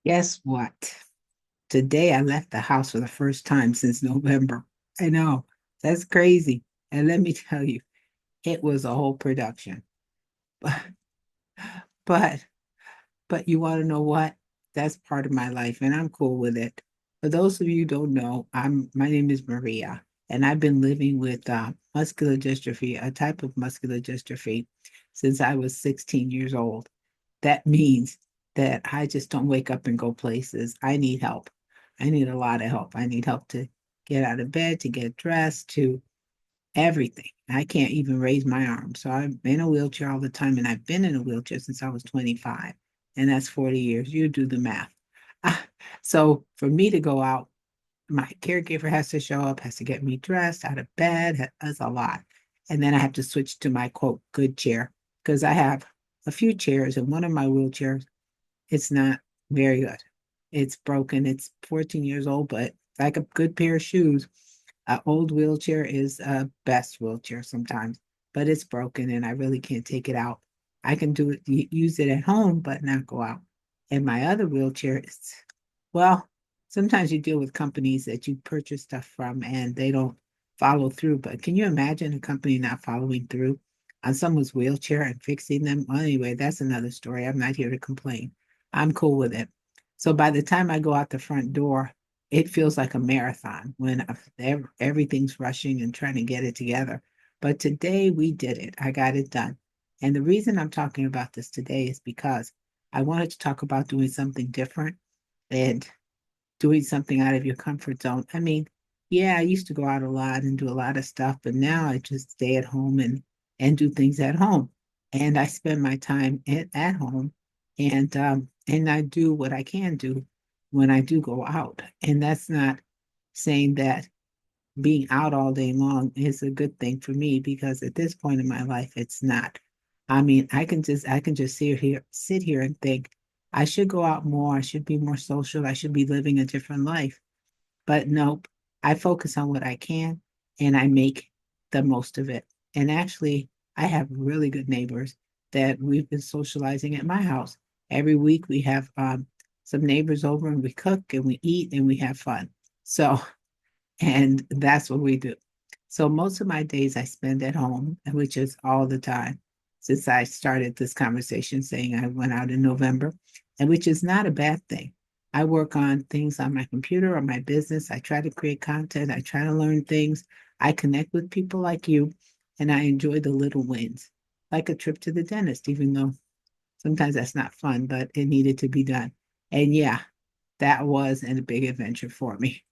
Guess what? Today I left the house for the first time since November. I know, that's crazy. And let me tell you, it was a whole production. But but but you want to know what? That's part of my life and I'm cool with it. For those of you who don't know, my name is Maria and I've been living with muscular dystrophy, a type of muscular dystrophy, since I was 16 years old. That means that I just don't wake up and go places. I need help. I need a lot of help. I need help to get out of bed, to get dressed, to everything. I can't even raise my arm. So I'm in a wheelchair all the time, and I've been in a wheelchair since I was 25, and that's 40 years. You do the math. So for me to go out, my caregiver has to show up, has to get me dressed, out of bed. That's a lot. And then I have to switch to my quote, good chair, because I have a few chairs, and one of my wheelchairs, it's not very good. It's broken. It's 14 years old, but like a good pair of shoes, an old wheelchair is a best wheelchair sometimes, but it's broken and I really can't take it out. I can do it, use it at home, but not go out. And my other wheelchair is, well, sometimes you deal with companies that you purchase stuff from and they don't follow through. But can you imagine a company not following through on someone's wheelchair and fixing them? Well, anyway, that's another story. I'm not here to complain. I'm cool with it. So by the time I go out the front door, it feels like a marathon when everything's rushing and trying to get it together. But today we did it. I got it done. And the reason I'm talking about this today is because I wanted to talk about doing something different and doing something out of your comfort zone. I mean, yeah, I used to go out a lot and do a lot of stuff, but now I just stay at home and do things at home. And I spend my time at home and I do what I can do when I do go out. And that's not saying that being out all day long is a good thing for me because at this point in my life it's not. I mean, I can just sit here and think I should go out more, I should be more social, I should be living a different life. But nope, I focus on what I can and I make the most of it. And actually, I have really good neighbors that we've been socializing at my house. Every week we have some neighbors over and we cook and we eat and we have fun. So and that's what we do. So most of my days I spend at home, which is all the time since I started this conversation saying I went out in November, and which is not a bad thing. I work on things on my computer or my business. I try to create content. I try to learn things. I connect with people like you, and I enjoy the little wins, like a trip to the dentist, even though sometimes that's not fun, but it needed to be done. And yeah, that was a big adventure for me.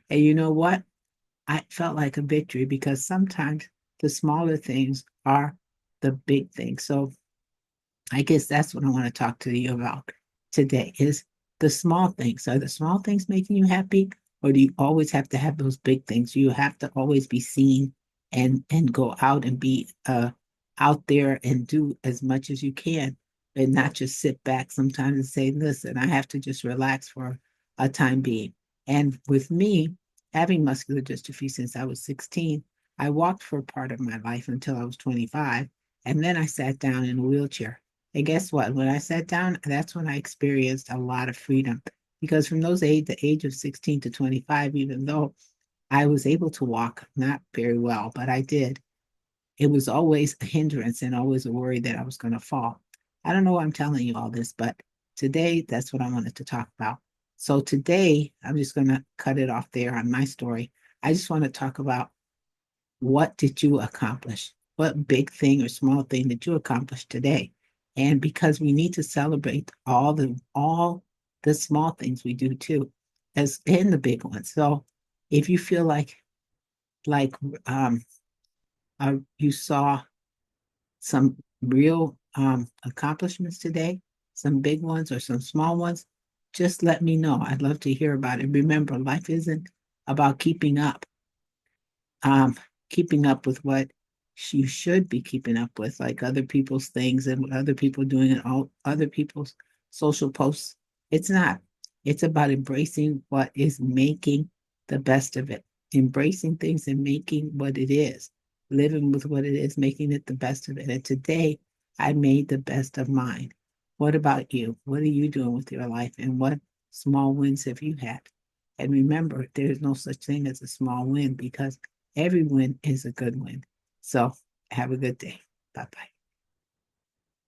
And you know what? I felt like a victory because sometimes the smaller things are the big things. So I guess that's what I want to talk to you about today is the small things. Are the small things making you happy? Or do you always have to have those big things? You have to always be seen and go out and be out there and do as much as you can and not just sit back sometimes and say, listen, I have to just relax for a time being. And with me having muscular dystrophy since I was 16, I walked for part of my life until I was 25. And then I sat down in a wheelchair. And guess what? When I sat down, that's when I experienced a lot of freedom. Because from the age of 16 to 25, even though I was able to walk not very well, but I did, it was always a hindrance and always a worry that I was going to fall. I don't know why I'm telling you all this, but today that's what I wanted to talk about. So today, I'm just going to cut it off there on my story. I just want to talk about what did you accomplish? What big thing or small thing did you accomplish today? And because we need to celebrate all the small things we do too, as and the big ones. So if you feel like um you saw some real accomplishments today, some big ones or some small ones, just let me know. I'd love to hear about it. Remember, life isn't about um, keeping up with what you should be keeping up with, like other people's things and what other people doing and all other people's social posts. It's not. It's about embracing what is making the best of it, embracing things and making what it is, living with what it is, making it the best of it. And today, I made the best of mine. What about you? What are you doing with your life? And what small wins have you had? And remember, there's no such thing as a small win because every win is a good win. So have a good day. Bye bye.